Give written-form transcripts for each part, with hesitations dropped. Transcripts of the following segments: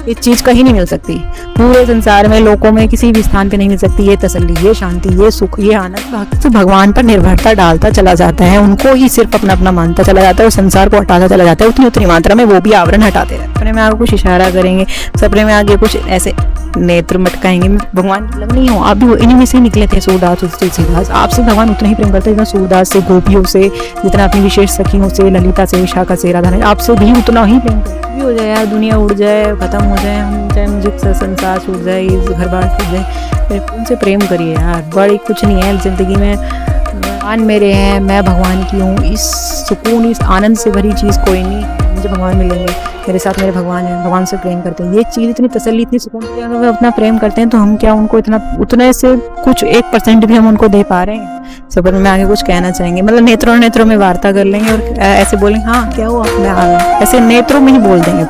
ये चीज़ कहीं नहीं मिल सकती, पूरे संसार में, लोगों में, किसी भी स्थान पे नहीं मिल सकती। ये तसल्ली, ये शांति, ये सुख, ये आनंद भक्त भगवान पर निर्भरता डालता चला जाता है, उनको ही सिर्फ अपना अपना मानता चला जाता है और संसार को हटाता चला जाता है उतनी उतनी मात्रा में, वो भी आवरण हटाते रहते हैं। सपने में आगे कुछ इशारा करेंगे, सपने में आगे कुछ ऐसे नेत्र मटकाएंगे, भगवान की लगनी हो। आप भी इन्हीं में से निकले थे, सूरदास तुलसीदास। आपसे भगवान उतना ही प्रेम करते हैं जितना सूरदास से, गोपियों से, जितना अपनी विशेष सखियों से, ललिता से, विशाखा से, राधा, आपसे भी उतना ही प्रेम करते हैं। हो जाए यार, दुनिया उड़ जाए, खत्म हो जाए, हम चाहे मुझे संसार छूट जाए, घर बार छूट जाए, उनसे प्रेम करिए यार। बड़ी कुछ नहीं है जिंदगी में, भगवान मेरे हैं, मैं भगवान की हूँ। इस सुकून, इस आनंद से भरी चीज़ कोई नहीं। मुझे भगवान मिलेंगे, मेरे साथ मेरे भगवान हैं, भगवान से प्रेम करते हैं। ये चीज़ इतनी तसल्ली, इतनी सुकून, अगर वे अपना प्रेम करते हैं तो हम क्या उनको इतना, उतने से कुछ 1% भी हम उनको दे पा रहे हैं। सबर में आगे कुछ कहना चाहेंगे, मतलब नेत्रों नेत्रों में वार्ता कर लेंगे और ऐसे बोलेंगे, हाँ क्या हुआ, मैं आ गया, ऐसे नेत्रों में ही बोल देंगे,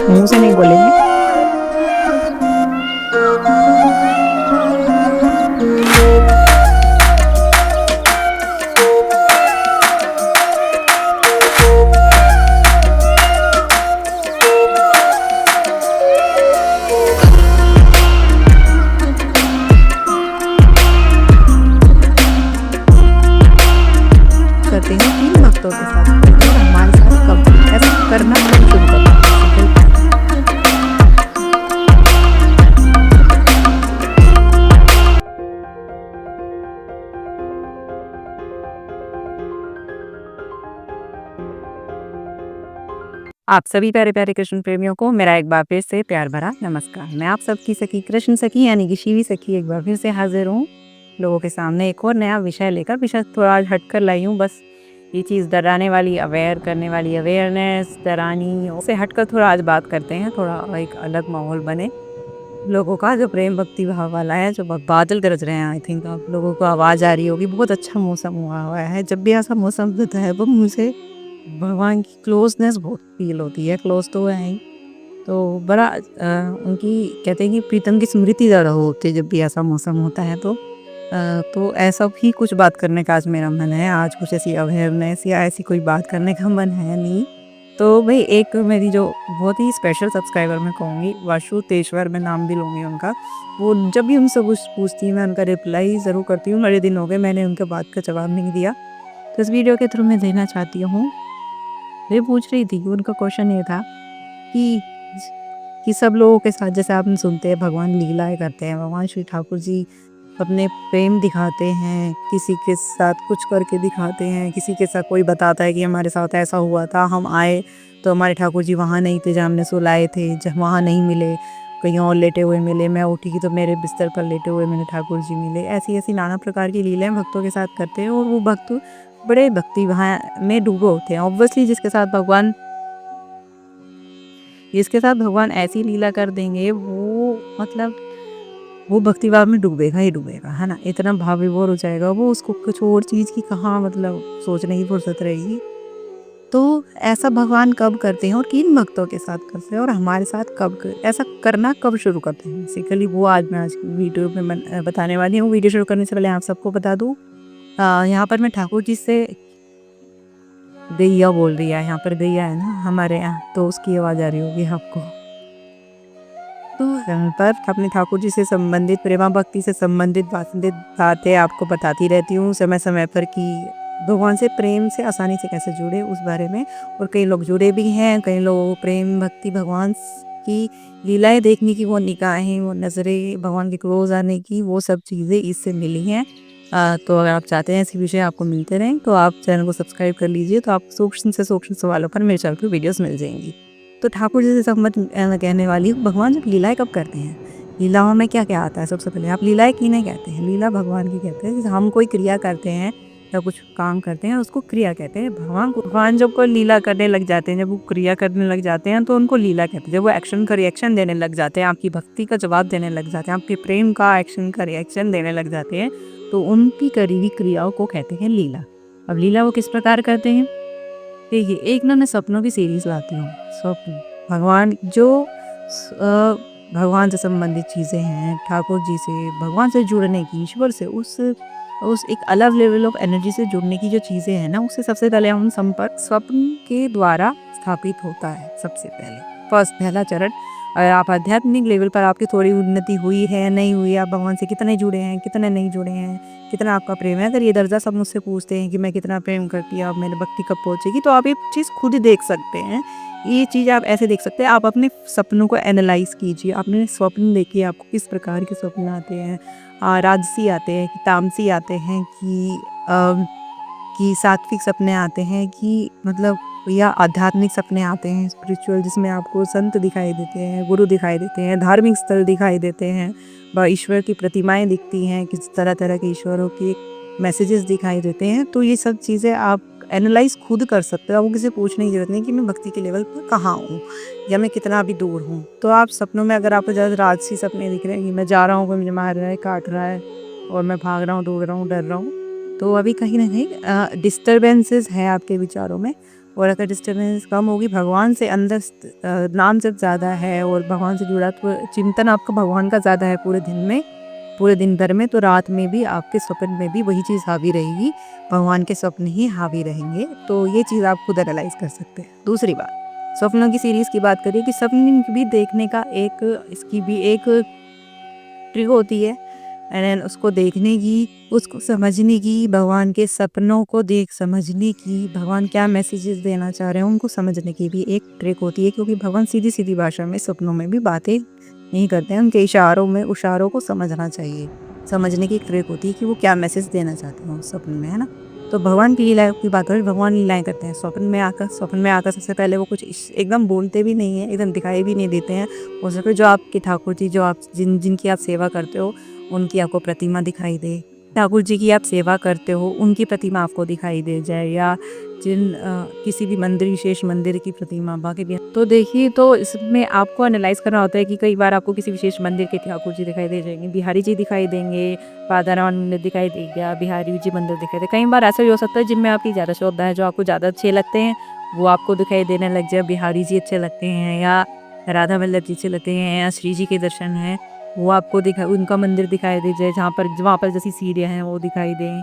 मुँह से नहीं बोलेंगे। करते हैं 3 भक्तों के साथ, और हमारे साथ कब ऐसा करना कब शुरू करना है। आप सभी प्यारे प्यारे कृष्ण प्रेमियों को मेरा एक बार फिर से प्यार भरा नमस्कार। मैं आप सबकी सखी कृष्ण सखी यानी कि शिवी सखी एक बार फिर से हाजिर हूँ लोगों के सामने एक और नया विषय लेकर। विषय थोड़ा आज हटकर लाई हूँ, बस ये चीज़ डराने वाली, अवेयर करने वाली, अवेयरनेस, डरानी से हटकर थोड़ा आज बात करते हैं। थोड़ा एक अलग माहौल बने लोगों का, जो प्रेम भक्ति भाव वाला है, जो बादल गरज रहे हैं। आई थिंक आप लोगों को आवाज़ आ रही होगी। बहुत अच्छा मौसम हुआ है। जब भी ऐसा मौसम होता है वो मुझे भगवान की क्लोजनेस बहुत फील होती है। क्लोज तो है ही, तो बड़ा उनकी कहते हैं कि प्रीतम की स्मृति ज़्यादा होती है जब भी ऐसा मौसम होता है। तो ऐसा भी कुछ बात करने का आज मेरा मन है। आज कुछ ऐसी अवेयरनेस या ऐसी कोई बात करने का मन है नहीं। तो भाई एक मेरी जो बहुत ही स्पेशल सब्सक्राइबर मैं कहूँगी, वाशु तेश्वर, मैं नाम भी लूँगी उनका। वो जब भी उनसे कुछ पूछती है मैं उनका रिप्लाई ज़रूर करती हूँ। बड़े दिन हो गए मैंने उनके बात का जवाब नहीं दिया, तो इस वीडियो के थ्रू मैं देना चाहती हूँ। वे पूछ रही थी कि उनका क्वेश्चन ये था कि सब लोगों के साथ जैसे आप सुनते हैं भगवान लीलाएं करते हैं, भगवान श्री ठाकुर जी अपने प्रेम दिखाते हैं, किसी के साथ कुछ करके दिखाते हैं, किसी के साथ कोई बताता है कि हमारे साथ ऐसा हुआ था, हम आए तो हमारे ठाकुर जी वहाँ नहीं थे जहाँ हमने सुलाए थे, जब वहाँ नहीं मिले, कहीं और लेटे हुए मिले, मैं उठी तो मेरे बिस्तर पर लेटे हुए मेरे ठाकुर जी मिले। ऐसी ऐसी नाना प्रकार की लीलाएं भक्तों के साथ करते हैं और वो भक्त बड़े भक्ति वहाँ में डूबे होते हैं। ऑब्वियसली जिसके साथ भगवान ऐसी लीला कर देंगे वो मतलब वो भक्ति भाव में डूबेगा ही डूबेगा, है ना। इतना भाव विभोर हो जाएगा वो, उसको कुछ और चीज़ की कहाँ मतलब सोचने की फुर्सत रहेगी। तो ऐसा भगवान कब करते हैं और किन भक्तों के साथ करते हैं और हमारे साथ ऐसा करना कब शुरू करते हैं, बेसिकली वो आज मैं वीडियो में बताने वाली हूँ। वीडियो शुरू करने से पहले आप सबको बता दूँ, यहाँ पर मैं ठाकुर जी से गैया बोल रही है, यहाँ पर गैया है ना हमारे यहाँ, तो उसकी आवाज़ आ रही होगी आपको। तो यहाँ पर अपने ठाकुर जी से संबंधित, प्रेमा भक्ति से संबंधित बातें आपको बताती रहती हूँ समय समय पर कि भगवान से प्रेम से आसानी से कैसे जुड़े उस बारे में। और कई लोग जुड़े भी हैं, कई लोग प्रेम भक्ति भगवान की लीलाएं देखने की, वो निगाहें, वो नज़रें, भगवान के क्लोज आने की, वो सब चीज़ें इससे मिली हैं। तो अगर आप चाहते हैं ऐसी विषय आपको मिलते रहें तो आप चैनल को सब्सक्राइब कर लीजिए, तो आप सूक्ष्म से सूक्ष्म सवालों पर मेरे चैनल पर वीडियोस मिल जाएंगी। तो ठाकुर जी से संबंध कहने वाली भगवान जब लीलाएं कब करते हैं, लीलाओं में क्या क्या आता है। सबसे पहले आप लीलाएं किन्हें कहते हैं, लीला भगवान की कहते हैं। जैसे हम कोई क्रिया करते हैं या कुछ काम करते हैं उसको क्रिया कहते हैं। भगवान जब कोई लीला करने लग जाते हैं, जब वो क्रिया करने लग जाते हैं तो उनको लीला कहते हैं। जब वो एक्शन का रिएक्शन देने लग जाते हैं, आपकी भक्ति का जवाब देने लग जाते हैं, आपके प्रेम का एक्शन का रिएक्शन देने लग जाते हैं, तो उनकी करी हुई क्रियाओं को कहते हैं लीला। अब लीला वो किस प्रकार करते हैं, देखिए एक ना मैं सपनों की सीरीज लाती हूँ। स्वप्न भगवान से संबंधित चीज़ें हैं, ठाकुर जी से, भगवान से जुड़ने की, ईश्वर से, उस एक अलग लेवल ऑफ एनर्जी से जुड़ने की जो चीज़ें हैं ना, उससे सबसे पहले हम संपर्क स्वप्न के द्वारा स्थापित होता है। सबसे पहले पहला चरण और आप आध्यात्मिक लेवल पर आपकी थोड़ी उन्नति हुई है नहीं हुई, आप भगवान से कितने जुड़े हैं कितने नहीं जुड़े हैं, कितना आपका प्रेम है। अगर ये दर्जा सब मुझसे पूछते हैं कि मैं कितना प्रेम करती हूँ, अब मेरी भक्ति कब पहुँचेगी, तो आप ये चीज़ खुद ही देख सकते हैं। ये चीज़ आप ऐसे देख सकते हैं, आप अपने सपनों को एनालाइज कीजिए। अपने स्वप्न देखिए, आपको किस प्रकार के स्वप्न आते हैं, राजसी आते हैं कि तामसी आते हैं कि सात्विक सपने आते हैं कि मतलब या आध्यात्मिक सपने आते हैं स्पिरिचुअल, जिसमें आपको संत दिखाई देते हैं, गुरु दिखाई देते हैं, धार्मिक स्थल दिखाई देते हैं, ईश्वर की प्रतिमाएं दिखती हैं, किस तरह तरह के ईश्वरों के मैसेजेस दिखाई देते हैं। तो ये सब चीज़ें आप एनालाइज खुद कर सकते हो। आपको किसी से पूछने की जरूरत नहीं कि मैं भक्ति के लेवल पर कहाँ हूँ या मैं कितना अभी दूर हूँ। तो आप सपनों में अगर आपको ज़्यादा राजसी सपने दिख रहे हैं कि मैं जा रहा हूँ, कोई मुझे मार रहा है, काट रहा है और मैं भाग रहा हूँ, दौड़ रहा हूँ, डर रहा हूँ, तो अभी कहीं ना कहीं डिस्टर्बेंसेस है आपके विचारों में। और अगर डिस्टर्बेंस कम होगी, भगवान से अंदर नाम जब ज़्यादा है और भगवान से जुड़ा तो चिंतन आपका भगवान का ज़्यादा है पूरे दिन में, पूरे दिन भर में, तो रात में भी आपके स्वप्न में भी वही चीज़ हावी रहेगी, भगवान के स्वप्न ही हावी रहेंगे। तो ये चीज़ आप खुद एनालाइज कर सकते हैं। दूसरी बात, स्वप्नों की सीरीज़ की बात करिए कि स्वप्न भी देखने का इसकी भी एक ट्रिक होती है, एंड उसको देखने की, उसको समझने की, भगवान के सपनों को देख समझने की, भगवान क्या मैसेजेस देना चाह रहे हैं उनको समझने की भी एक ट्रिक होती है। क्योंकि भगवान सीधी सीधी भाषा में सपनों में भी बातें नहीं करते हैं, उनके इशारों को समझना चाहिए। समझने की एक ट्रिक होती है कि वो क्या मैसेज देना चाहते हैं उस सपन में, है ना। तो भगवान की लीला की बात करें, भगवान लीलाएं करते हैं स्वप्न में आकर सबसे पहले वो कुछ एकदम बोलते भी नहीं है, एकदम दिखाई भी नहीं देते हैं। हो सके जो आपके ठाकुर जी, जो आप जिनकी आप सेवा करते हो, उनकी आपको प्रतिमा दिखाई दे, ठाकुर जी की आप सेवा करते हो उनकी प्रतिमा आपको दिखाई दे जाए, या किसी भी मंदिर, विशेष मंदिर की प्रतिमा बाकी भी। तो देखिए, तो इसमें आपको एनालाइज करना होता है कि कई बार आपको किसी विशेष मंदिर के ठाकुर जी दिखाई दे जाएंगे, बिहारी जी दिखाई देंगे, राधारमण मंदिर दिखाई देगा, बिहारी जी मंदिर दिखाई दे। कई बार ऐसा भी हो सकता है जिनमें आपकी ज़्यादा श्रद्धा है, जो आपको ज़्यादा अच्छे लगते हैं वो आपको दिखाई देने लग जाए, बिहारी जी अच्छे लगते हैं या राधा वल्लभ जी अच्छे लगते हैं या श्री जी के दर्शन हैं वो आपको उनका मंदिर दिखाई दे जाए, वहाँ पर जैसी सीढ़ियाँ हैं वो दिखाई दें।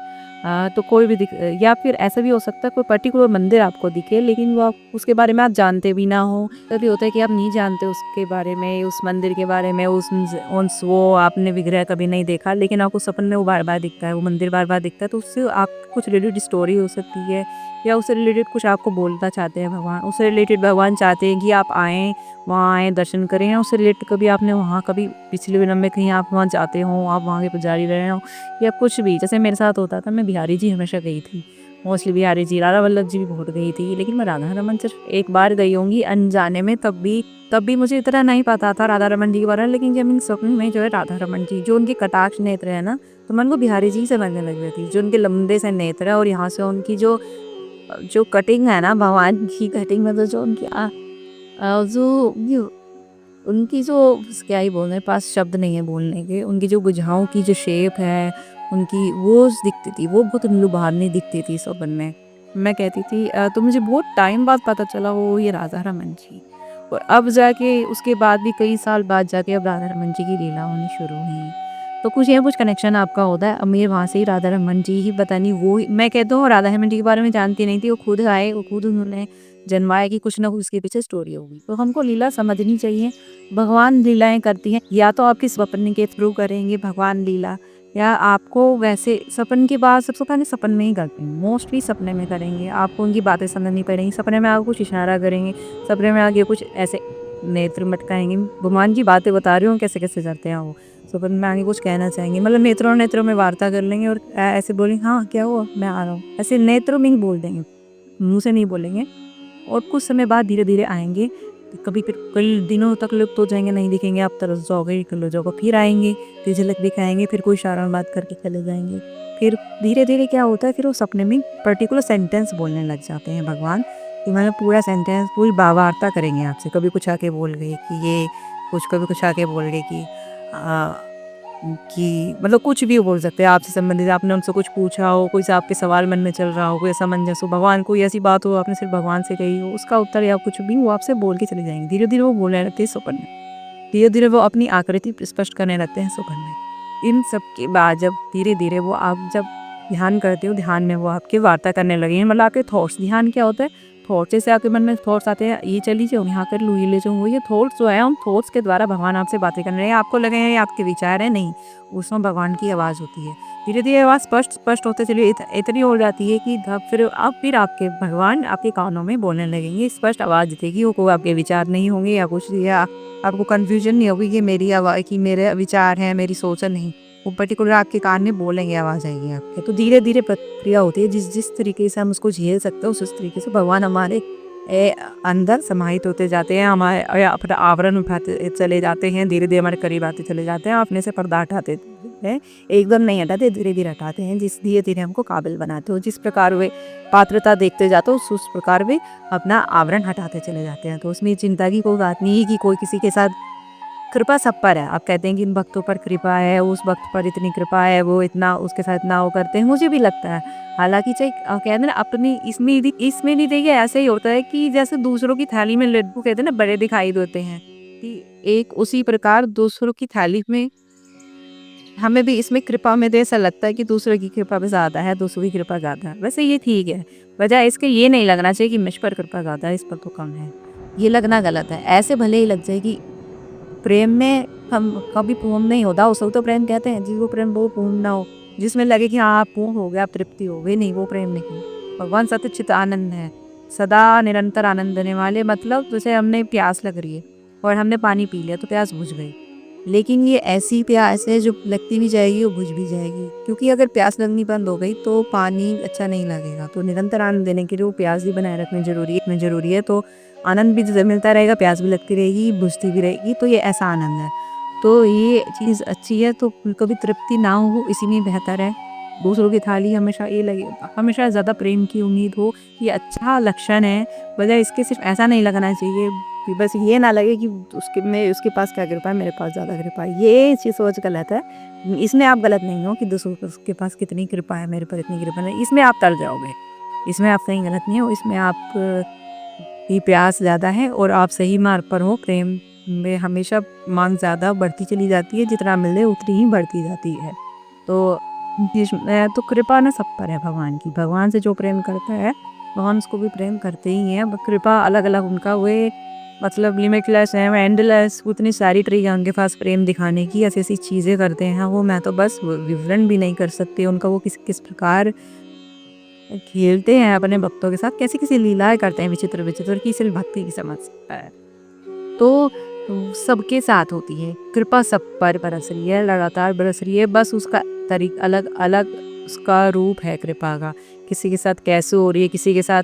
तो कोई भी या फिर ऐसा भी हो सकता है कोई पर्टिकुलर मंदिर आपको दिखे लेकिन वो आप उसके बारे में आप जानते भी ना हो। कभी होता है कि आप नहीं जानते उसके बारे में, उस मंदिर के बारे में, वो आपने विग्रह कभी नहीं देखा लेकिन आपको सपन में वो बार बार दिखता है, वो मंदिर बार बार दिखता है। तो उससे आप कुछ रिलेटेड स्टोरी हो सकती है या उससे रिलेटेड कुछ आपको बोलना चाहते हैं भगवान, उससे रिलेटेड भगवान चाहते हैं कि आप आएँ, वहाँ आएँ, दर्शन करें, या उससे रिलेटेड कभी आपने वहाँ कभी पिछले जन्म में कहीं आप वहाँ जाते हो, आप वहाँ के पुजारी रहे हो या कुछ भी। जैसे मेरे साथ होता था, मैं बिहारी जी हमेशा गई थी, मोस्टली बिहारी जी, राधा वल्लभ जी भी बहुत गई थी, लेकिन मैं राधा रमन सिर्फ एक बार गई होंगी अनजाने में। तब भी मुझे इतना नहीं पता था राधा रमन जी के बारे में। लेकिन जब इन स्वप्न में जो है राधा रमन जी, जो उनके कटाक्ष नेत्र है ना, तो मन को बिहारी जी से लगने लग गई थी। जो उनके लंबे से नेत्र है और यहाँ से उनकी जो जो कटिंग है ना, भगवान की कटिंग में, तो जो उनकी जो उनकी जो क्या ही बोलने पास शब्द नहीं है बोलने के, उनकी जो भुजाओं की जो शेप है उनकी, वो दिखती थी, वो बहुत लुभावनी दिखती थी स्वप्न में। मैं कहती थी तो मुझे बहुत टाइम बाद पता चला वो ये राधा रमन जी। और अब जाके उसके बाद भी कई साल बाद जाके अब राधा रमन जी की लीला होनी शुरू हुई। तो कुछ कनेक्शन आपका होता है। अब मेरे वहाँ से ही राधा रमन जी ही, पता नहीं वो मैं कहता हूँ राधा रमन जी के बारे में जानती नहीं थी, वो खुद आए, वो खुद उन्होंने जन्माया कि कुछ ना कुछ उसके पीछे स्टोरी होगी। तो हमको लीला समझनी चाहिए। भगवान लीलाएं करती हैं, या तो आपके स्वप्न के थ्रू करेंगे भगवान लीला, या आपको वैसे सपन के बाद सबसे पहले सपन में ही करते हैं, मोस्टली सपने में करेंगे। आपको उनकी बातें समझनी पड़ेंगी, सपने में आपको कुछ इशारा करेंगे, सपने में आगे कुछ ऐसे नेत्र मटकाएंगे, भगवान की बातें बता रही हूँ कैसे कैसे करते हैं वो, सपन में आगे कुछ कहना चाहेंगे, मतलब नेत्रों में वार्ता कर लेंगे और ऐसे बोलेंगे हाँ क्या हुआ, मैं आ रहा हूँ, ऐसे नेत्रों में ही बोल देंगे, मुँह से नहीं बोलेंगे। और कुछ समय बाद धीरे धीरे आएंगे, कभी फिर कई दिनों तक लुप्त हो जाएंगे, नहीं दिखेंगे, आप तरस जाओगे, कल जाओगे, फिर आएंगे, फिर झलक दिखाएंगे, फिर कोई इशारा में बात करके चले जाएंगे। फिर धीरे धीरे क्या होता है, फिर वो सपने में पर्टिकुलर सेंटेंस बोलने लग जाते हैं भगवान, कि मतलब पूरा सेंटेंस, पूरी वार्ता करेंगे आपसे। कभी कुछ आके बोल गए कि ये कुछ, कभी कुछ आके बोल गए कि मतलब कुछ भी बोल सकते हैं आपसे संबंधित, आपने उनसे कुछ पूछा हो, कोई सा आपके सवाल मन में चल रहा हो, कोई असमंजस हो, भगवान कोई ऐसी बात हो आपने सिर्फ भगवान से कही हो, उसका उत्तर या कुछ भी वो आपसे बोल के चले जाएंगे। धीरे धीरे वो बोलने लगते हैं स्वप्न में, धीरे धीरे वो अपनी आकृति स्पष्ट करने लगते हैं स्वप्न में। इन सब के बाद जब धीरे धीरे वो, आप जब ध्यान करते हो, ध्यान में वो आपके वार्ता करने लगे हैं, मतलब आपके थॉट्स, ध्यान क्या होता है, थॉट, जैसे आपके मन में थॉट्स आते हैं, ये चल लीजिए, यहाँ कर लूँ, ये ले जाऊँ, वो ये थॉट्स जो है, उन थॉट्स के द्वारा भगवान आपसे बातें कर रहे हैं। आपको लगे ये आपके विचार हैं, नहीं, उसमें भगवान की आवाज़ होती है। धीरे धीरे आवाज़ स्पष्ट स्पष्ट होते चलिए, इतनी हो जाती है कि फिर आपके भगवान आपके कानों में बोलने लगेंगे, स्पष्ट आवाज़ दिखेगी। वो कोई आपके विचार नहीं होंगे या कुछ, या आपको कन्फ्यूजन नहीं होगी कि मेरी आवाज़ की मेरे विचार हैं, मेरी सोच है, नहीं, वो पर्टिकुलर आपके कान में बोलेंगे, आवाज़ आएगी आपके। तो धीरे धीरे प्रक्रिया होती है, जिस जिस तरीके से हम उसको झेल सकते हैं उस तरीके से भगवान हमारे अंदर समाहित होते जाते हैं, हमारे अपना आवरण उठाते चले जाते हैं, धीरे धीरे हमारे करीब आते चले जाते हैं, अपने से पर्दा हटाते हैं। एकदम नहीं हटाते, धीरे धीरे हटाते हैं, जिस धीरे धीरे हमको काबिल बनाते हो। जिस प्रकार वे पात्रता देखते जाते हो, उस प्रकार वे अपना आवरण हटाते चले जाते हैं। तो उसमें चिंता की कोई बात नहीं है कि कोई किसी के साथ, कृपा सब पर है। आप कहते हैं कि इन भक्तों पर कृपा है, उस भक्त पर इतनी कृपा है, वो इतना उसके साथ इतना वो करते हैं, मुझे भी लगता है। हालांकि चाहे कहते हैं ना अपनी, इसमें भी देखिए ऐसे ही होता है कि जैसे दूसरों की थाली में लड्डू कहते हैं ना बड़े दिखाई देते हैं, कि एक उसी प्रकार दूसरों की थाली में हमें भी इसमें कृपा में तो ऐसा लगता है कि दूसरों की कृपा भी ज़्यादा है, दूसरों की कृपा ज़्यादा है। वैसे ये ठीक है, वजह इसके ये नहीं लगना चाहिए कि मुझ पर कृपा ज़्यादा है, इस पर तो कम है, ये लगना गलत है। ऐसे भले ही लग जाए कि प्रेम में हम कभी पूर्ण नहीं होता, उसे तो प्रेम कहते हैं। जिसको प्रेम वो पूर्ण ना हो, जिसमें लगे कि हाँ आप पूर्ण हो गया, आप तृप्ति हो गई, नहीं, वो प्रेम नहीं। भगवान सतचित आनंद है, सदा निरंतर आनंद देने वाले। मतलब जैसे हमने प्यास लग रही है और हमने पानी पी लिया तो प्यास बुझ गई, लेकिन ये ऐसी प्यास है जो लगती भी जाएगी और बुझ भी जाएगी, क्योंकि अगर प्यास लगनी बंद हो गई तो पानी अच्छा नहीं लगेगा। तो निरंतर आनंद देने के लिए वो प्यास भी बनाए रखनी जरूरी है। तो आनंद भी मिलता रहेगा, प्यास भी लगती रहेगी, बुझती भी रहेगी, तो ये ऐसा आनंद है। तो ये चीज़ अच्छी है। तो कभी तृप्ति ना हो इसी में बेहतर है। दूसरों की थाली हमेशा ये लगे, हमेशा ज़्यादा प्रेम की उम्मीद हो, ये अच्छा लक्षण है। वजह इसके सिर्फ ऐसा नहीं लगना चाहिए कि बस ये ना लगे कि उसके पास क्या कृपा है, मेरे पास ज़्यादा कृपा है। ये चीज़ सोच गलत है। इसमें आप गलत नहीं हो कि दूसरों के पास कितनी कृपा है, मेरे पर इतनी कृपा नहीं, इसमें आप तर जाओगे। इसमें आप कहीं गलत नहीं हो, इसमें आप की प्यास ज़्यादा है और आप सही मार्ग पर हो। प्रेम में हमेशा मांग ज़्यादा बढ़ती चली जाती है, जितना मिले उतनी ही बढ़ती जाती है। तो तो कृपा ना सब पर है भगवान की। भगवान से जो प्रेम करता है, भगवान उसको भी प्रेम करते ही हैं। कृपा अलग अलग उनका वे मतलब लिमिटलेस है, एंडलेस, उतनी सारी ट्रिक है उनके पास प्रेम दिखाने की, ऐसी ऐसी चीज़ें करते हैं वो मैं तो बस विवरण भी नहीं कर सकती उनका। वो किस प्रकार खेलते हैं अपने भक्तों के साथ, कैसी कैसी लीलाएं करते हैं विचित्र विचित्र, की सिर्फ भक्ति की समझ सकता है। तो सबके साथ होती है कृपा, सब पर बरस रही है, लगातार बरस रही है। बस उसका तरीका अलग अलग, उसका रूप है कृपा का। किसी के साथ कैसे हो रही है, किसी के साथ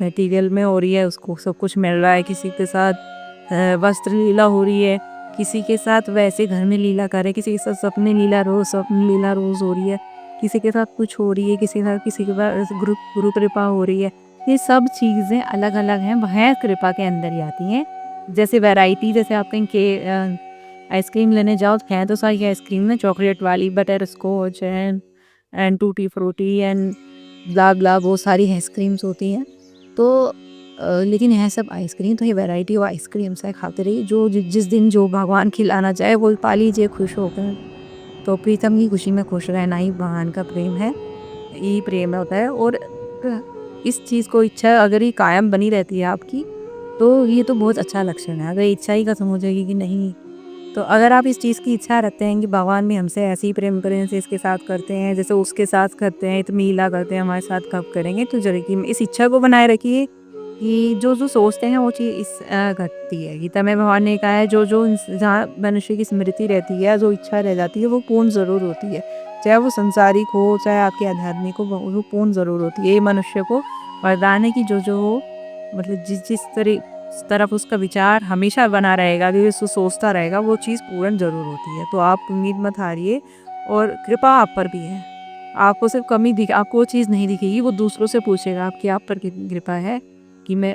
मटेरियल में हो रही है, उसको सब कुछ मिल रहा है, किसी के साथ वस्त्र लीला हो रही है, किसी के साथ वैसे घर में लीला कर रहे, किसी के साथ सपने लीला रोज हो रही है, किसी के साथ कुछ हो रही है, किसी के साथ गुरु कृपा हो रही है। ये सब चीज़ें अलग अलग हैं, वह कृपा के अंदर ही आती हैं। जैसे वैरायटी, जैसे आप कहीं के आइसक्रीम लेने जाओ तो हैं तो सारी आइसक्रीम में चॉकलेट वाली, butter scotch and tutti frutti and blah blah, वो सारी आइसक्रीम्स होती हैं। तो लेकिन यह सब आइसक्रीम, तो ये वैरायटी ऑफ आइसक्रीम्स है, खाते रहिए। जो जिस दिन जो भगवान खिलाना चाहे वो पा लीजिए खुश होकर। तो प्रीतम की खुशी में खुश रहना ही भगवान का प्रेम है, यही प्रेम होता है। और इस चीज़ को, इच्छा अगर ये कायम बनी रहती है आपकी, तो ये तो बहुत अच्छा लक्षण है। अगर इच्छा ही खत्म हो जाएगी कि नहीं, तो अगर आप इस चीज़ की इच्छा रखते हैं कि भगवान भी हमसे ऐसे ही प्रेम करें जैसे इसके साथ करते हैं, जैसे उसके साथ करते हैं, इतनी लीला करते हैं, हमारे साथ कब करेंगे, तो जरूर कि इस इच्छा को बनाए रखिए कि जो जो सोचते हैं वो चीज़ इस घटती है। गीता में भगवान ने कहा है, जो जो जहाँ मनुष्य की स्मृति रहती है, जो इच्छा रह जाती है, वो पूर्ण ज़रूर होती है। चाहे वो संसारिक हो, चाहे आपके आध्यात्मिक हो, वो पूर्ण ज़रूर होती है। ये मनुष्य को वरदान है कि जो हो, मतलब जिस तरफ उसका विचार हमेशा बना रहेगा, जो उसको सोचता रहेगा, वो चीज़ पूर्ण जरूर होती है। तो आप उम्मीद मत हारिए, और कृपा आप पर भी है। आपको सिर्फ कमी दिख, आपको वो चीज़ नहीं दिखेगी, वो दूसरों से पूछेगा आपकी आप पर कितनी कृपा है, कि मैं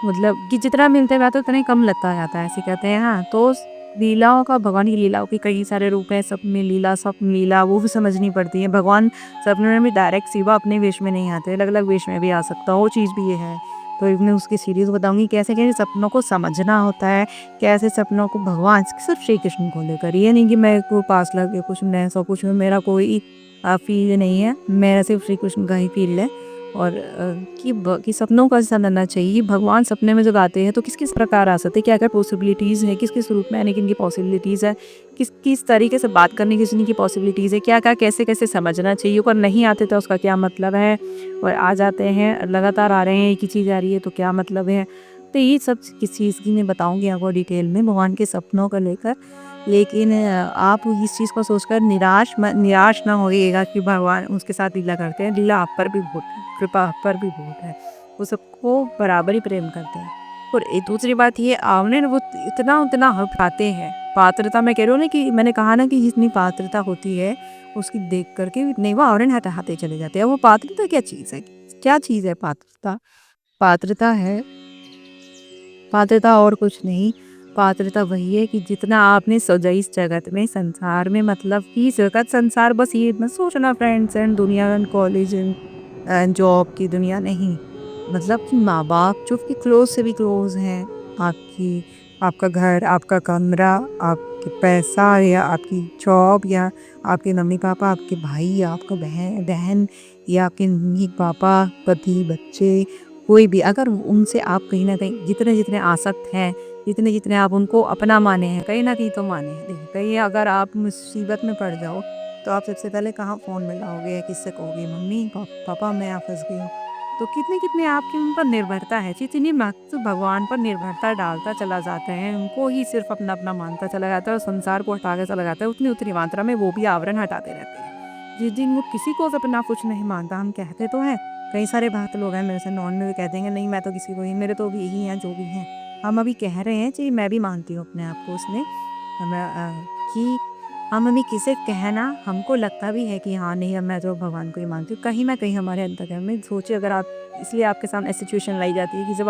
मतलब कि जितना मिलते हैं तो उतना ही कम लगता जाता है, ऐसे कहते हैं। हाँ, तो लीलाओं का, भगवान की लीलाओं के कई सारे रूप हैं। स्वप्न लीला वो भी समझनी पड़ती है। भगवान सपने में भी डायरेक्ट सीधा अपने वेश में नहीं आते, अलग अलग वेश में भी आ सकता है, वो चीज़ भी ये है। तो मैं उसकी सीरीज़ बताऊंगी कैसे कैसे सपनों को समझना होता है, कैसे सपनों को भगवान सिर्फ श्री कृष्ण को लेकर। ये नहीं कि मैं को पास लगे कुछ ऐसा कुछ, मेरा कोई फील नहीं है, मेरा सिर्फ श्री कृष्ण का ही फील है। और कि सपनों का हिस्सा बनना चाहिए। भगवान सपने में जब आते हैं तो किस-किस प्रकार आ सकते हैं, क्या-क्या पॉसिबिलिटीज़ हैं, किस-किस रूप में आने की इनकी पॉसिबिलिटीज़ है, किस तरीके से बात करने की इनकी पॉसिबिलिटीज़ है, क्या-क्या कैसे-कैसे समझना चाहिए, और नहीं आते तो उसका क्या मतलब है, और आ जाते हैं लगातार आ रहे हैं, एक ही चीज़ आ रही है तो क्या मतलब है। तो ये सब किस चीज़ की मैं बताऊँगी आपको डिटेल में भगवान के सपनों को लेकर। लेकिन आप इस चीज़ को सोचकर निराश ना होइएगा कि भगवान उसके साथ लीला करते हैं। लीला आप पर भी बहुत है, कृपा आप पर भी बहुत है। वो सबको बराबर ही प्रेम करते हैं। और एक दूसरी बात ये आपने ना वो इतना हक पाते हैं। पात्रता मैं कह रही हूँ ना कि मैंने कहा ना कि जितनी पात्रता होती है उसकी देख कर के नहीं वो आवरण हटाते चले जाते हैं। वो पात्रता क्या चीज़ है? क्या चीज़ है पात्रता? पात्रता है पात्रता और कुछ नहीं, पात्रता वही है कि जितना आपने सोचा इस जगत में, संसार में, मतलब कि जगत संसार बस ये मत सोचना फ्रेंड्स एंड दुनिया एंड कॉलेज एंड जॉब की दुनिया नहीं। मतलब कि माँ-बाप जो कि क्लोज़ से भी क्लोज़ हैं, आपकी आपका घर, आपका कमरा, आपके पैसा या आपकी जॉब या आपके मम्मी-पापा, आपके भाई या आपका बहन या आपके मम्मी-पापा, पति, बच्चे, कोई भी अगर उनसे आप कहीं न कहीं जितने-जितने आसक्त हैं, जितने-जितने आप उनको अपना माने हैं, कहीं न कहीं तो माने हैं। देखिए, कहीं अगर आप मुसीबत में पड़ जाओ, तो आप सबसे पहले कहाँ फ़ोन मिलाओगे या किससे कहोगे? मम्मी, पापा मैं यहाँ फँस गई हूँ। तो कितने-कितने आपकी उन पर निर्भरता है, जितनी मत भगवान पर निर्भरता डालता चला जाता है, उनको ही सिर्फ़ अपना-अपना मानता चला जाता है और संसार को हटा के चला जाता है, उतनी-उतनी मात्रा में वो भी आवरण हटाते रहते हैं। जिस दिन वो किसी को अपना कुछ नहीं मानता, हम कहते तो हैं, कई सारे बात लोग हैं मेरे से नॉन में भी कह देंगे नहीं मैं तो किसी को ही मेरे तो अभी यही हैं जो भी हैं। हम अभी कह रहे हैं जी मैं भी मानती हूँ अपने आप को उसमें कि हम अभी किसे कहना हमको लगता भी है कि हाँ नहीं अब मैं तो भगवान को ही मानती हूँ। कहीं न कहीं हमारे अंतर्गत में सोचिए अगर आप इसलिए आपके सामने ऐसी सिचुएशन लाई जाती है कि जब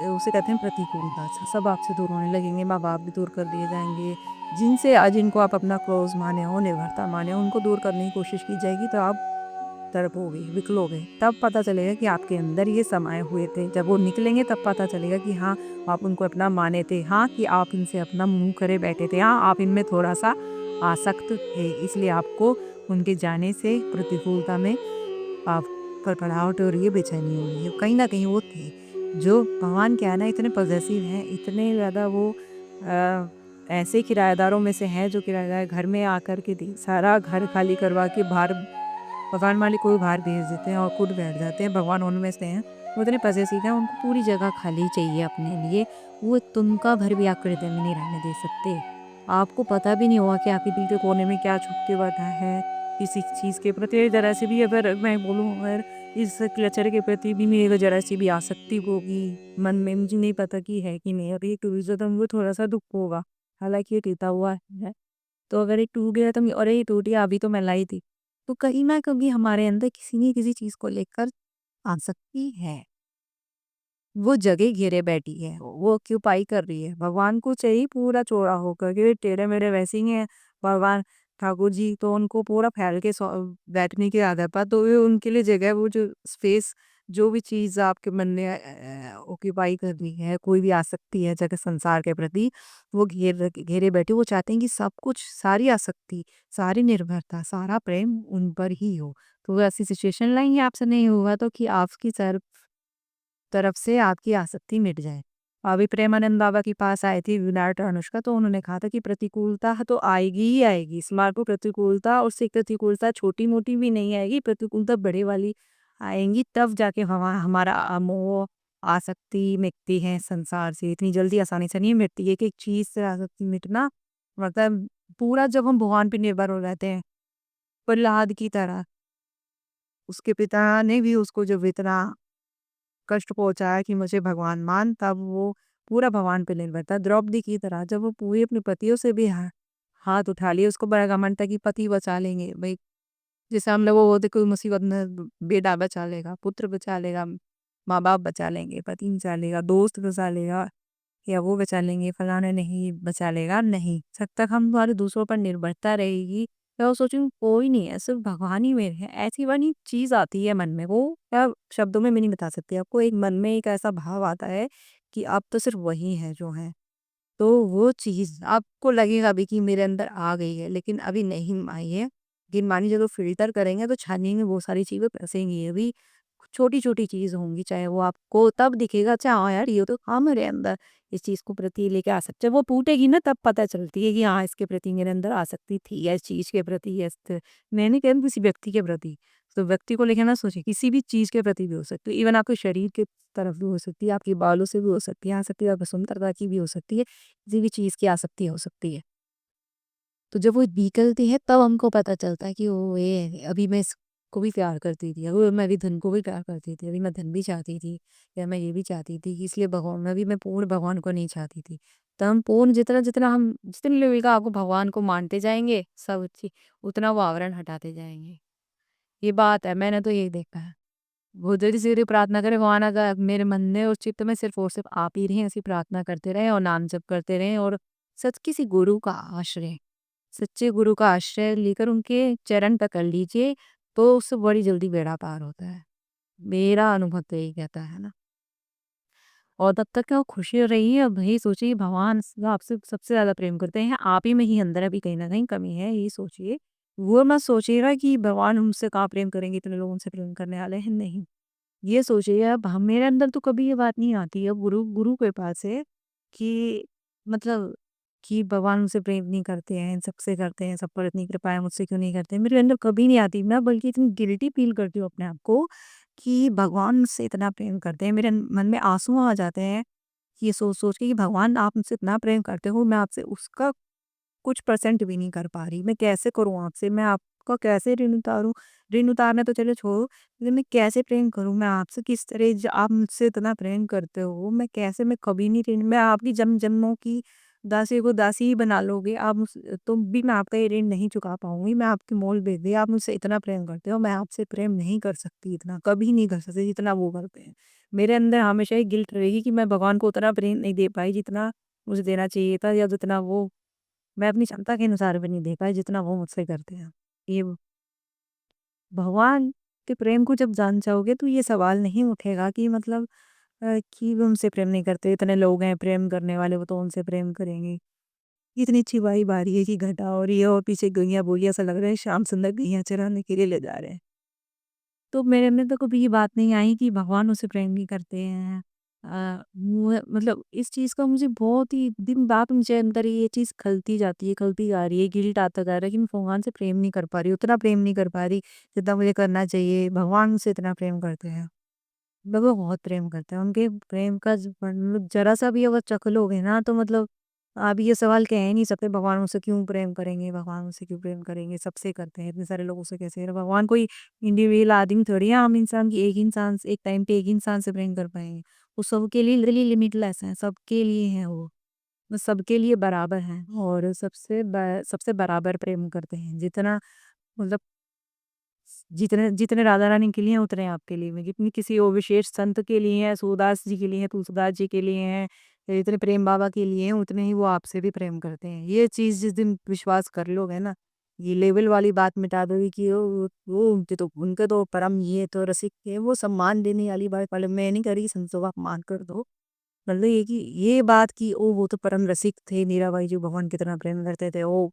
उसे कहते हैं प्रतिकूलता सब आपसे दूर होने लगेंगे, माँ-बाप भी दूर कर दिए जाएँगे। जिनको आप अपना क्लोज़ माने हो, निर्भरता माने हो, उनको दूर करने की कोशिश की जाएगी तो आप तड़पोगे, विकलोगे। तब पता चलेगा कि आपके अंदर ये समाये हुए थे। जब वो निकलेंगे तब पता चलेगा कि हाँ, आप उनको अपना माने थे। हाँ, कि आप इनसे अपना मुँह करे बैठे थे। हाँ, आप इनमें थोड़ा-सा आसक्त थे। इसलिए आपको उनके जाने से प्रतिकूलता में आप फड़फड़ाहट हो रही है, बेचैनी हो रही है। कहीं न कहीं वो थे, जो भगवान क्या है ना इतने पॉसेसिव हैं, इतने ज़्यादा वो अ, ऐसे किराएदारों में से हैं जो किराएदार घर में आकर के सारा घर खाली करवा के बाहर मकान मालिक को भी बाहर भेज देते हैं और खुद बैठ जाते हैं। भगवान उनमें से हैं, वो इतने पॉसेसिव हैं, उनको पूरी जगह खाली चाहिए अपने लिए। वो एक तुनका भर भी आपके हृदय में नहीं रहने दे सकते। आपको पता भी नहीं होगा कि आपके दिल के कोने में क्या छुप के बैठा है, किसी चीज़ के प्रति ज़रा सी भी अगर मैं बोलूँ अगर इस क्लचर के प्रति भी मेरी ज़रा सी भी आसक्ति होगी मन में, मुझे नहीं पता कि है कि नहीं। अगर ये टूट जाए तो मुझे थोड़ा-सा दुःख होगा, हालाँकि ये टूटा हुआ है। तो अगर ये टूट गया तो अरे ये टूट गया अभी तो मैं लाई थी। तो कहीं न कहीं हमारे अंदर किसी न किसी चीज़ को लेकर आसक्ति है। वो जगह घेरे बैठी है, वो ऑक्यूपाई कर रही है। भगवान को चाहिए पूरा चौड़ा होकर के टेढ़े-मेढ़े वैसे ही हैं भगवान ठाकुर जी, तो उनको पूरा फैल के बैठने की आदत है। तो ये उनके लिए जगह वो जो स्पेस जो भी चीज़ आपके मन में ऑक्यूपाई करनी है, कोई भी आसक्ति है जगह संसार के प्रति, वो घेरे बैठे। वो चाहते हैं कि सब कुछ, सारी आसक्ति, सारी निर्भरता, सारा प्रेम उन पर ही हो। तो वो ऐसी सिचुएशन लाएँगे आपसे नहीं होगा तो कि आपकी तरफ से आपकी आसक्ति मिट जाए। अभी प्रेमानंद बाबा के पास आई थी विराट और अनुष्का, तो उन्होंने कहा था कि प्रतिकूलता तो आएगी ही आएगी। इस बार को प्रतिकूलता और सिर्फ प्रतिकूलता छोटी-मोटी भी नहीं आएगी, प्रतिकूलता बड़े वाली आएँगी तब जाके हमारा मोह आसक्ति मिटती है संसार से। इतनी जल्दी आसानी से नहीं मिटती। एक-एक चीज़ से आसक्ति मिटना मतलब पूरा जब हम भगवान पे निर्भर हो जाते हैं, प्रहलाद की तरह, उसके पिता ने भी उसको जब इतना कष्ट पहुँचाया कि मुझे भगवान मान, तब वो पूरा भगवान पे निर्भर था। द्रौपदी की तरह जब वो पूरे अपने पतियों से भी हाथ उठा लिए, उसको बड़ा घमंड था कि पति बचा लेंगे। भई जैसे हम लोगों को होते कोई मुसीबत में बेटा बचा लेगा, पुत्र बचा लेगा, माँ-बाप बचा लेंगे, पति बचा लेगा, दोस्त बचा लेगा या वो बचा लेंगे, फलाना नहीं बचा लेगा, नहीं। जब तक हम हमारे दूसरों पर निर्भरता रहेगी, मैं वो सोचूँगी कोई नहीं है, सिर्फ़ भगवान ही मेरे हैं। ऐसी वाली चीज़ आती है मन में, वो क्या शब्दों में मैं नहीं बता सकती आपको। एक मन में एक ऐसा भाव आता है कि अब तो सिर्फ़ वही हैं जो हैं। तो वो चीज़ आपको लगेगा भी कि मेरे अंदर आ गई है, लेकिन अभी नहीं आई है। लेकिन मान लीजिए अगर फ़िल्टर करेंगे तो छाननी में बहुत सारी चीज़ें फँसेंगी। अभी छोटी-छोटी चीज़ होंगी, चाहे वो आपको तब दिखेगा, अच्छा हाँ यार, ये तो था मेरे अंदर, इस चीज़ को प्रति लेके आ सकते, जब वो टूटेगी ना तब पता चलती है कि हाँ, इसके प्रति मेरे अंदर आसक्ति थी, या इस चीज़ के प्रति, या मैं नहीं कह रही किसी व्यक्ति के प्रति। तो व्यक्ति को लेके ना सोचिए, किसी भी चीज़ के प्रति भी हो सकती है, इवन आपके शरीर के तरफ भी हो सकती है, आपके बालों से भी हो सकती है, आ सकती है आपकी सुंदरता की भी हो सकती है, किसी भी चीज़ की आसक्ति हो सकती है। तो जब वो निकलती है तब हमको पता चलता है कि ओ ये अभी मैं इसको भी प्यार करती थी, अभी मैं भी धन को भी प्यार करती थी, अभी मैं धन भी चाहती थी, या मैं ये भी चाहती थी कि इसलिए भगवान, मैं भी मैं पूर्ण भगवान को नहीं चाहती थी। तो हम पूर्ण जितना जितना हम जितने लेवल का आपको भगवान को मानते जाएंगे सब चीज, उतना वो आवरण हटाते जाएंगे। ये बात है, मैंने तो यही देखा है। वो जल्दी से जल्दी प्रार्थना करे, भगवान अगर मेरे मन में और चित्त में सिर्फ और सिर्फ आप ही रहें, ऐसी प्रार्थना करते रहें और नाम जप करते रहें, और सच किसी गुरु का आश्रय, सच्चे गुरु का आश्रय लेकर उनके चरण पकड़ लीजिए, तो उससे बड़ी जल्दी बेड़ा पार होता है। मेरा अनुभव तो यही कहता है ना। और तब तक वो खुशी रहिए, अब यही सोचिए भगवान आपसे सबसे ज़्यादा प्रेम करते हैं, आप ही में ही अंदर अभी कहीं न कहीं कमी है, यही सोचिए। वो मत सोचिएगा कि भगवान हमसे कहाँ प्रेम करेंगे, इतने लोग उनसे प्रेम करने वाले हैं, नहीं। ये सोचिए, अब हम मेरे अंदर तो कभी ये बात नहीं आती है, गुरु गुरु कृपा से, कि मतलब कि भगवान मुझसे प्रेम नहीं करते हैं, सबसे करते हैं, सब पर इतनी कृपा है, मुझसे क्यों नहीं करते? मेरे अंदर कभी नहीं आती, मैं बल्कि इतनी गिल्टी फ़ील करती हूँ अपने आप को कि भगवान मुझसे इतना प्रेम करते हैं, मेरे मन में आँसू आ जाते हैं, ये सोच-सोच के कि भगवान आप मुझसे इतना प्रेम करते हो, मैं आपसे उसका कुछ परसेंट भी नहीं कर पा रही। मैं कैसे करूँ आपसे? मैं आपका कैसे ऋण उतारूँ? ऋण उतारना तो चलो छोड़ो, लेकिन मैं कैसे प्रेम करूँ मैं आपसे? किस तरह आप मुझसे इतना प्रेम करते हो, मैं कैसे, मैं कभी नहीं ऋण, मैं आपकी जन्म-जन्मों की दासी को दासी ही बना लोगे आप मुझ, तो भी मैं आपका ये ऋण नहीं चुका पाऊँगी। मैं आपकी मोल बेच दी, आप मुझसे इतना प्रेम करते हो, मैं आपसे प्रेम नहीं कर सकती इतना, कभी नहीं कर सकती जितना वो करते हैं। मेरे अंदर हमेशा ये गिल्ट रहेगी कि मैं भगवान को उतना प्रेम नहीं दे पाई जितना मुझे देना चाहिए था, या जितना वो, मैं अपनी क्षमता के अनुसार भी नहीं दे पाई जितना वो मुझसे करते हैं। ये भगवान के प्रेम को जब जान जाओगे तो ये सवाल नहीं उठेगा कि मतलब कि वो उनसे प्रेम नहीं करते, इतने लोग हैं प्रेम करने वाले, वो तो उनसे प्रेम करेंगे। इतनी छिपाई बारी है कि घटा हो रही है और पीछे गैया बोलिया सा लग रहा है श्याम सुंदर गैया चराने के लिए ले जा रहे हैं। तो मेरे में तो कभी ये बात नहीं आई कि भगवान उसे प्रेम नहीं करते हैं। मतलब इस चीज़ का मुझे बहुत ही दिन रात मुझे अंदर ये चीज़ खलती जाती है, खलती जा रही है, गिल्ट आता जा रहा है कि मैं भगवान से प्रेम नहीं कर पा रही, उतना प्रेम नहीं कर पा रही जितना मुझे करना चाहिए। भगवान मुझसे इतना प्रेम करते हैं, मतलब वो बहुत प्रेम करते हैं। उनके प्रेम का मतलब जरा सा भी अगर चख लोगे ना तो मतलब आप ये सवाल कह ही नहीं सकते भगवान मुझसे क्यों प्रेम करेंगे, भगवान मुझसे क्यों प्रेम करेंगे, सबसे करते हैं, इतने सारे लोगों से कैसे करें? भगवान कोई इंडिविजुअल आदमी थोड़ी है, आम इंसान की, एक इंसान से एक टाइम पे एक इंसान से प्रेम कर पाएंगे। वो सबके लिए लिटरली लिमिटलेस है, सबके लिए है वो सबके लिए बराबर हैं, और सबसे बराबर प्रेम करते हैं, जितना मतलब जितने जितने राधा रानी के लिए हैं उतने आपके लिए हैं, जितनी किसी और विशेष संत के लिए हैं, सूरदास जी के लिए हैं, तुलसीदास जी के लिए हैं, जितने प्रेम बाबा के लिए हैं, उतने ही वो आपसे भी प्रेम करते हैं। ये चीज़ जिस दिन विश्वास कर लोगे ना, ये लेवल वाली बात मिटा दोगे कि वो उनके तो परम ये तो रसिक है, वो सम्मान देने वाली बात पहले मैं नहीं करी, संतों का अपमान कर दो। मतलब ये कि ये बात कि ओ वो तो परम रसिक थे, मीराबाई जी भगवान कितना प्रेम करते थे, ओ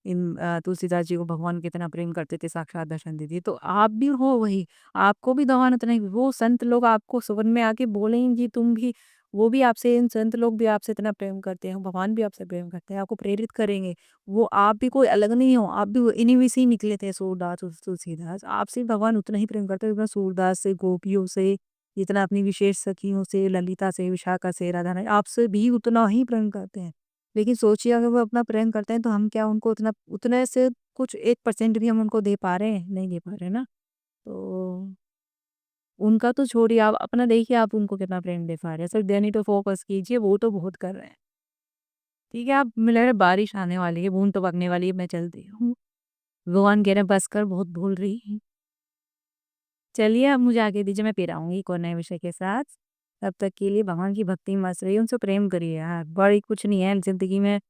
तुलसीदास जी को भगवान कितना प्रेम करते थे, साक्षात दर्शन देती तो आप भी हो वही, आपको भी भगवान उतना ही, वो संत लोग आपको सुवन में आके बोलेंगे तुम भी, वो भी आपसे, इन संत लोग भी आपसे इतना प्रेम करते हैं, भगवान भी आपसे प्रेम करते हैं, आपको प्रेरित करेंगे। वो आप भी कोई अलग नहीं हो, आप भी इन्हीं में से ही निकले थे, सूरदास तुलसीदास, आपसे भगवान उतना ही प्रेम करते हैं जितना सूरदास से, गोपियों से, जितना अपनी विशेष सखियों से, ललिता से, विशाखा से, राधा रानी, आपसे भी उतना ही प्रेम करते हैं। लेकिन सोचिए अगर वो अपना प्रेम करते हैं तो हम क्या उनको उतना, उतने से कुछ 1% भी हम उनको दे पा रहे हैं? नहीं दे पा रहे ना। तो उनका तो छोड़िए, आप अपना देखिए आप उनको कितना प्रेम दे पा रहे हैं। सिर्फ देने तो फ़ोकस कीजिए, वो तो बहुत कर रहे हैं। ठीक है, आप मिल रहे बारिश आने वाली है, बूँद टपकने वाली है, मैं चलती हूँ। भगवान कह रहे हैं बस कर, बहुत बोल रही है। चलिए अब मुझे आगे दीजिए, मैं फिर आऊँगी एक और नए विषय के साथ। तब तक के लिए भगवान की भक्ति में मस्त रहिए, उनसे प्रेम करिए यार, बड़ी कुछ नहीं है ज़िंदगी में।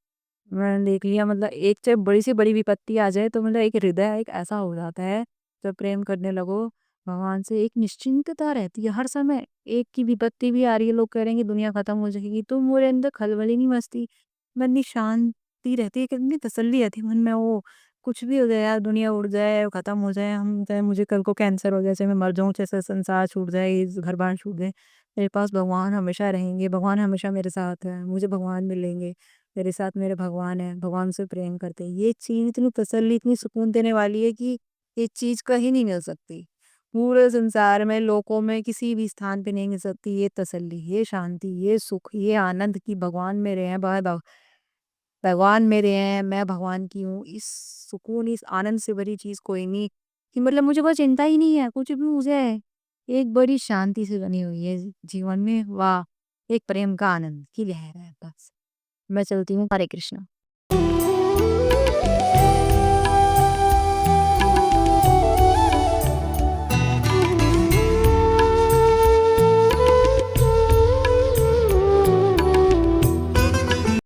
मैंने देख लिया, मतलब एक चाहे बड़ी से बड़ी विपत्ति आ जाए तो मतलब एक हृदय एक ऐसा हो जाता है, जब प्रेम करने लगो भगवान से, एक निश्चिंतता रहती है हर समय। एक की विपत्ति भी आ रही है, लोग कह रहे हैं कि दुनिया खत्म हो जाएगी, तो मेरे अंदर खलबली नहीं मचती, मन में शांति रहती है, कितनी तसल्ली रहती है मन में, वो कुछ भी हो जाए यार, दुनिया उड़ जाए, खत्म हो जाए, हम चाहे मुझे कल को कैंसर हो जाए, चाहे मैं मर जाऊँ, चाहे संसार छूट जाए, ये घर-बार छूट जाए, मेरे पास भगवान हमेशा रहेंगे, भगवान हमेशा मेरे साथ है, मुझे भगवान मिलेंगे, मेरे साथ मेरे भगवान हैं, भगवान से प्रेम करते हैं। ये चीज़ इतनी तसल्ली, इतनी सुकून देने वाली है कि ये चीज़ कहीं नहीं मिल सकती। पूरे संसार में, लोकों में, किसी भी स्थान पे नहीं मिल सकती ये तसल्ली, ये शांति, ये सुख, ये आनंद कि भगवान मेरे हैं, भगवान मेरे हैं, मैं भगवान की हूँ। इस सुकून, इस आनंद से बड़ी चीज़ कोई नहीं, कि मतलब मुझे कोई चिंता ही नहीं है, कुछ भी मुझे एक बड़ी शांति से बनी हुई है जीवन में। वाह! एक प्रेम का आनंद की लहर है बस। मैं चलती हूँ, हरे कृष्णा।